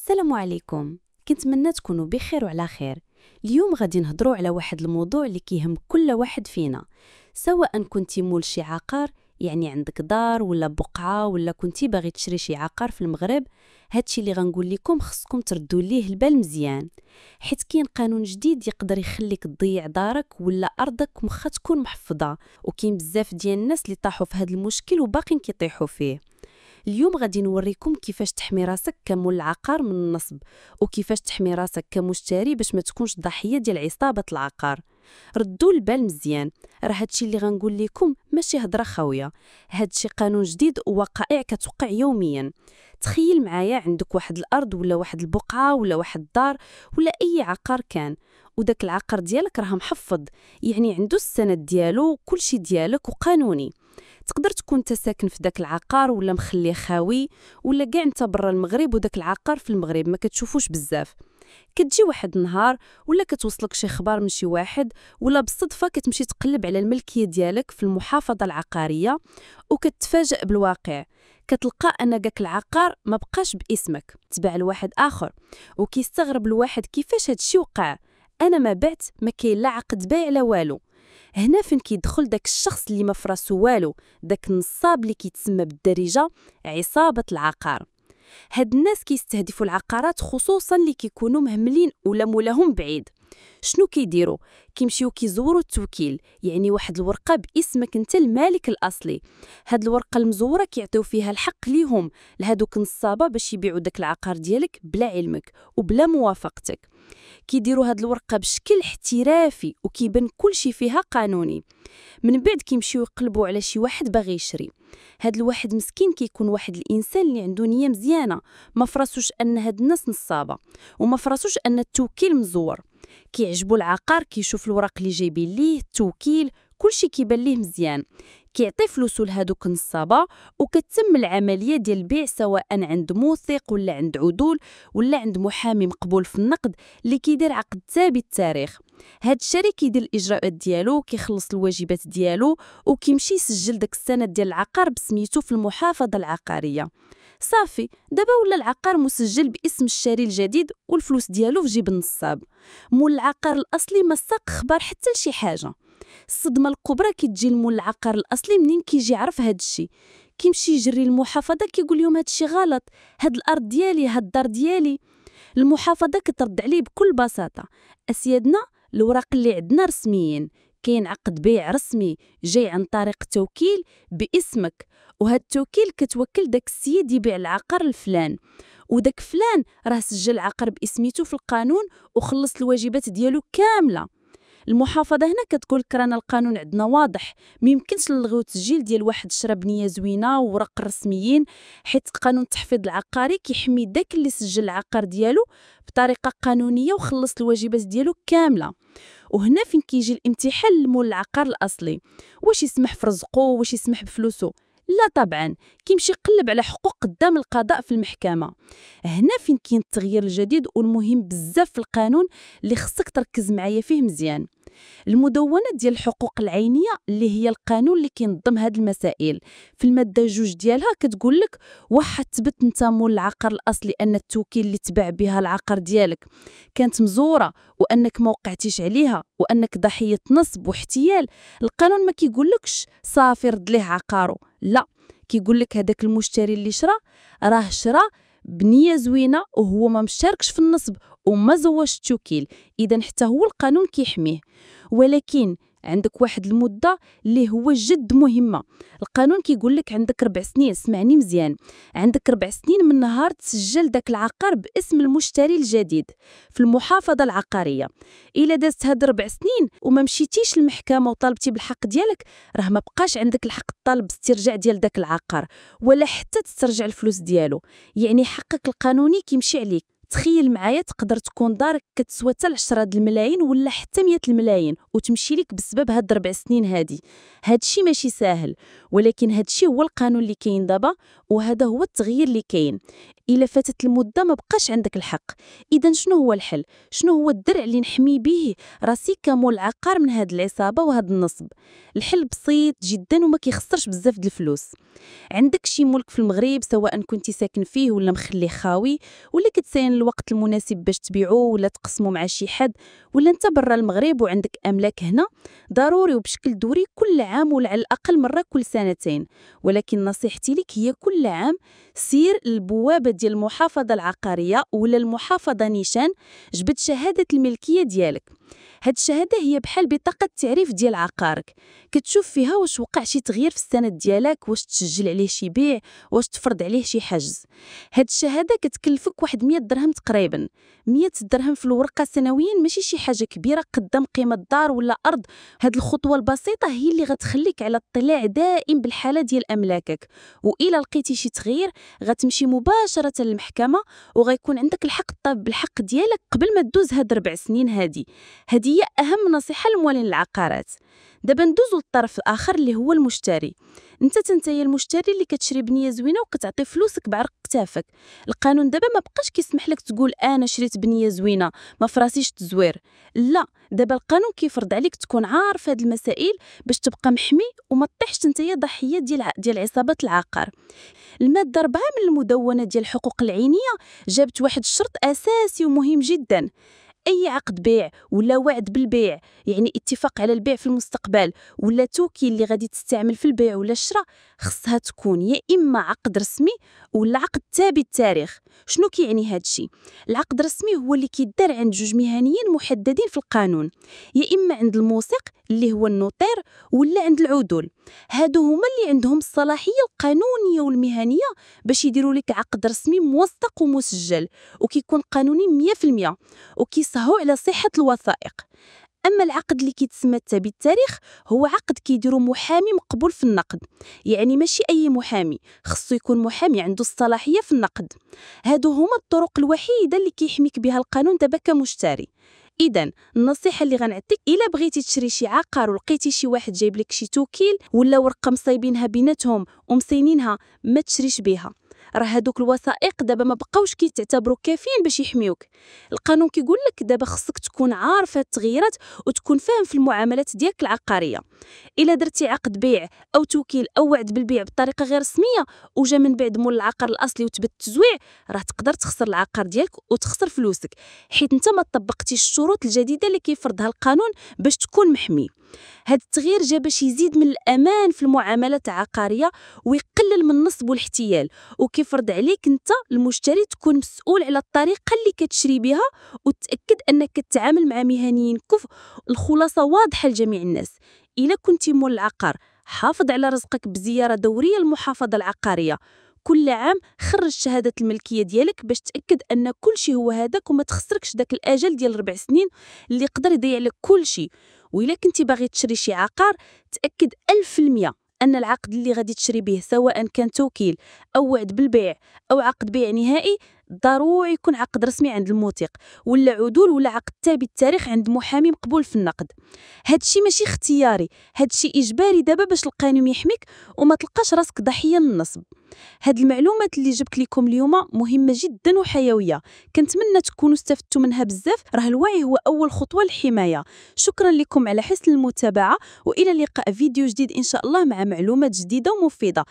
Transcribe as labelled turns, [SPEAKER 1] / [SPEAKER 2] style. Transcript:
[SPEAKER 1] السلام عليكم. كنتمنى تكونوا بخير وعلى خير. اليوم غادي نهضروا على واحد الموضوع اللي كيهم كل واحد فينا، سواء كنتي مول شي عقار، يعني عندك دار ولا بقعه، ولا كنتي باغي تشري شي عقار في المغرب. هادشي اللي غنقول لكم خصكم تردوا ليه البال مزيان، حيت كاين قانون جديد يقدر يخليك تضيع دارك ولا ارضك واخا تكون محفظه، وكاين بزاف ديال الناس اللي طاحوا في هذا المشكل وباقين كيطيحوا فيه. اليوم غادي نوريكم كيفاش تحمي راسك كمول العقار من النصب، وكيفاش تحمي راسك كمشتري باش ما تكونش ضحيه ديال عصابه العقار. ردوا البال مزيان، راه هادشي اللي غنقول لكم ماشي هضره خاويه، هادشي قانون جديد ووقائع كتوقع يوميا. تخيل معايا عندك واحد الارض ولا واحد البقعه ولا واحد الدار ولا اي عقار كان، وداك العقار ديالك راه محفظ، يعني عنده السند ديالو كلشي ديالك وقانوني. تقدر تكون انت ساكن في داك العقار ولا مخليه خاوي، ولا كاع انت برا المغرب وداك العقار في المغرب ما كتشوفوش بزاف. كتجي واحد النهار ولا كتوصلك شي خبر من شي واحد، ولا بالصدفه كتمشي تقلب على الملكيه ديالك في المحافظه العقاريه وكتفاجئ بالواقع. كتلقى ان داك العقار ما بقاش باسمك، تباع لواحد اخر. وكيستغرب الواحد كيفاش هادشي وقع، انا ما بعت، ما كاين لا عقد بيع لا والو. هنا فين كيدخل داك الشخص اللي ما فراسو والو، داك النصاب اللي كيتسمى بالدارجه عصابه العقار. هاد الناس كيستهدفوا العقارات خصوصا اللي كيكونوا مهملين ولا مولاهم بعيد. شنو كيديروا؟ كيمشيو كيزوروا التوكيل، يعني واحد الورقه باسمك انت المالك الاصلي. هاد الورقه المزوره كيعطيو فيها الحق ليهم لهادوك النصابه باش يبيعوا داك العقار ديالك بلا علمك وبلا موافقتك. كيديروا هاد الورقه بشكل احترافي وكيبان كلشي فيها قانوني. من بعد كيمشيو يقلبوا على شي واحد باغي يشري. هاد الواحد مسكين كيكون واحد الانسان اللي عنده نيه مزيانه، ما فراسوش ان هاد الناس نصابه، وما فراسوش ان التوكيل مزور. كيعجبو العقار، كيشوف الوراق اللي جايبين ليه التوكيل، كلشي كيبان ليه مزيان. كيعطي فلوسو لهادوك النصابه وكتم العمليه ديال البيع، سواء عند موثق ولا عند عدول ولا عند محامي مقبول في النقد اللي كيدير عقد ثابت التاريخ. هاد الشري كيدير الاجراءات ديالو، كيخلص الواجبات ديالو، وكيمشي يسجل داك السند ديال العقار بسميتو في المحافظه العقاريه. صافي، دابا ولا العقار مسجل باسم الشاري الجديد والفلوس ديالو في جيب النصاب. مول العقار الاصلي ما ساق خبر حتى لشي حاجه. الصدمه الكبرى كتجي لمول العقار الاصلي منين كيجي يعرف هاد الشيء. كيمشي يجري المحافظه كيقول لهم هاد الشيء غلط، هاد الارض ديالي، هاد الدار ديالي. المحافظه كترد عليه بكل بساطه: اسيادنا، الوراق اللي عندنا رسميين، كاين عقد بيع رسمي جاي عن طريق توكيل باسمك، وهاد التوكيل كتوكل داك السيد يبيع العقار الفلان، وداك فلان راه سجل العقار باسميتو في القانون وخلص الواجبات ديالو كامله. المحافظه هنا كتقول لك رانا القانون عندنا واضح، ما يمكنش نلغيو التسجيل ديال واحد شرا بنيه زوينه وورق رسميين، حيت قانون التحفيظ العقاري كيحمي داك اللي سجل العقار ديالو بطريقه قانونيه وخلص الواجبات ديالو كامله. وهنا فين كيجي الامتحان لمول العقار الاصلي: واش يسمح في رزقه، واش يسمح بفلوسه؟ لا طبعا، كيمشي يقلب على حقوق قدام القضاء في المحكمه. هنا فين كاين التغيير الجديد والمهم بزاف في القانون اللي خصك تركز معايا فيه مزيان: المدونة ديال الحقوق العينية، اللي هي القانون اللي كينظم هاد المسائل. في المادة 2 ديالها كتقول لك: واحد تثبت انت مول العقار الاصلي ان التوكيل اللي تباع بها العقار ديالك كانت مزوره، وانك ما وقعتيش عليها، وانك ضحيه نصب واحتيال، القانون ما كيقولكش صافي رد ليه عقارو، لا، كيقول لك هذاك المشتري اللي شرا راه شرا بنيه زوينه وهو ما مشاركش في النصب وما زواش التوكيل، اذا حتى هو القانون كيحميه. ولكن عندك واحد المده اللي هو جد مهمه. القانون كيقول لك عندك 4 سنين، اسمعني مزيان، عندك 4 سنين من نهار تسجل داك العقار باسم المشتري الجديد في المحافظه العقاريه. الا دازت هاد 4 سنين وما مشيتيش للمحكمه وطالبتي بالحق ديالك، راه ما بقاش عندك الحق طالب باسترجاع ديال داك العقار ولا حتى تسترجع الفلوس ديالو، يعني حقك القانوني كيمشي عليك. تخيل معايا، تقدر تكون دارك كتسوى حتى 10 د الملايين ولا حتى 100 الملايين وتمشي لك بسبب هاد 4 سنين هادي. هادشي ماشي ساهل، ولكن هادشي هو القانون اللي كاين دابا، وهذا هو التغيير اللي كاين. إلا فاتت المدة ما بقاش عندك الحق. إذا شنو هو الحل؟ شنو هو الدرع اللي نحمي به راسي كمول عقار من هاد العصابة وهاد النصب؟ الحل بسيط جدا وما كيخسرش بزاف د الفلوس. عندك شي ملك في المغرب سواء كنتي ساكن فيه ولا مخليه خاوي، ولا كتساين الوقت المناسب باش تبيعوه ولا تقسموا مع شي حد، ولا انت برا المغرب وعندك املاك هنا، ضروري وبشكل دوري كل عام ولا على الاقل مره كل سنتين. ولكن نصيحتي لك هي كل عام سير البوابه ديال المحافظه العقاريه ولا المحافظه نيشان، جبد شهاده الملكيه ديالك. هاد الشهاده هي بحال بطاقه التعريف ديال عقارك، كتشوف فيها واش وقع شي تغيير في السند ديالك، واش تسجل عليه شي بيع، واش تفرض عليه شي حجز. هاد الشهاده كتكلفك واحد 100 درهم تقريبا. 100 درهم في الورقه سنويا ماشي شي حاجه كبيره قدام قيمه دار ولا ارض. هاد الخطوه البسيطه هي اللي غتخليك على اطلاع دائم بالحاله ديال املاكك، والا لقيتي شي تغيير غتمشي مباشره للمحكمه وغيكون عندك الحق الطالب بالحق ديالك قبل ما تدوز هاد 4 سنين. هذه هي اهم نصيحه لموالين العقارات. دابا ندوزو للطرف الاخر اللي هو المشتري. انت المشتري اللي كتشري بنيه زوينه وكتعطي فلوسك بعرق كتافك. القانون دابا ما بقاش كيسمح لك تقول انا شريت بنيه زوينه ما فراسيش التزوير. لا، دابا القانون كيفرض عليك تكون عارف هاد المسائل باش تبقى محمي وما تطيحش نتايا ضحيه ديال عصابات العقار. الماده 4 من المدونه ديال الحقوق العينيه جابت واحد الشرط اساسي ومهم جدا. أي عقد بيع ولا وعد بالبيع، يعني اتفاق على البيع في المستقبل ولا توكيل اللي غادي تستعمل في البيع ولا الشراء، خصها تكون يا إما عقد رسمي ولا عقد تابي التاريخ. شنو كيعني هاد الشيء؟ العقد الرسمي هو اللي كيدار عند جوج مهنيين محددين في القانون، يا إما عند الموثق اللي هو النوطير ولا عند العدول. هادو هما اللي عندهم الصلاحية القانونية والمهنية باش يديروا لك عقد رسمي موثق ومسجل وكيكون قانوني 100%، وكيصهوا على صحة الوثائق. أما العقد اللي كيتسمى التابي التاريخ هو عقد كيديروا محامي مقبول في النقد، يعني ماشي أي محامي، خصو يكون محامي عنده الصلاحية في النقد. هادو هما الطرق الوحيدة اللي كيحميك بها القانون دابا كمشتري. إذن النصيحة اللي غنعطيك، إلا بغيتي تشري شي عقار ولقيتي شي واحد جايب لك شي توكيل ولا ورقة مصايبينها بيناتهم ومسينينها، ما تشريش بيها. راه هادوك الوثائق دابا ما بقاوش كيتعتبروا كافيين باش يحميوك. القانون كيقول لك دابا خصك تكون عارف هاد التغييرات وتكون فاهم في المعاملات ديالك العقاريه. الا درتي عقد بيع او توكيل او وعد بالبيع بطريقه غير رسميه وجا من بعد مول العقار الاصلي وتبت التزويع، راه تقدر تخسر العقار ديالك وتخسر فلوسك، حيت انت ما طبقتيش الشروط الجديده اللي كيفرضها القانون باش تكون محمي. هاد التغيير جا باش يزيد من الامان في المعاملات العقاريه ويقلل من النصب والاحتيال، وكيفرض عليك انت المشتري تكون مسؤول على الطريقه اللي كتشري بها وتاكد انك كتعامل مع مهنيين كفء. الخلاصه واضحه لجميع الناس. الا كنتي مول العقار، حافظ على رزقك بزياره دوريه للمحافظه العقاريه. كل عام خرج شهاده الملكيه ديالك باش تاكد ان كل شيء هو هذاك وما تخسركش داك الاجل ديال 4 سنين اللي يقدر يضيع لك كل شيء. وإلا كنتي باغي تشري شي عقار، تأكد 1000% أن العقد اللي غادي تشري به سواء كان توكيل أو وعد بالبيع أو عقد بيع نهائي ضروري يكون عقد رسمي عند الموثق ولا عدول ولا عقد تابي التاريخ عند محامي مقبول في النقد. هادشي ماشي اختياري، هادشي إجباري دابا باش القانون يحميك وما تلقاش راسك ضحية للنصب. هاد المعلومات اللي جبت لكم اليوم مهمة جدا وحيوية، كنتمنى تكونوا استفدتوا منها بزاف. راه الوعي هو أول خطوة للحماية. شكرا لكم على حسن المتابعة، وإلى اللقاء فيديو جديد إن شاء الله مع معلومات جديدة ومفيدة.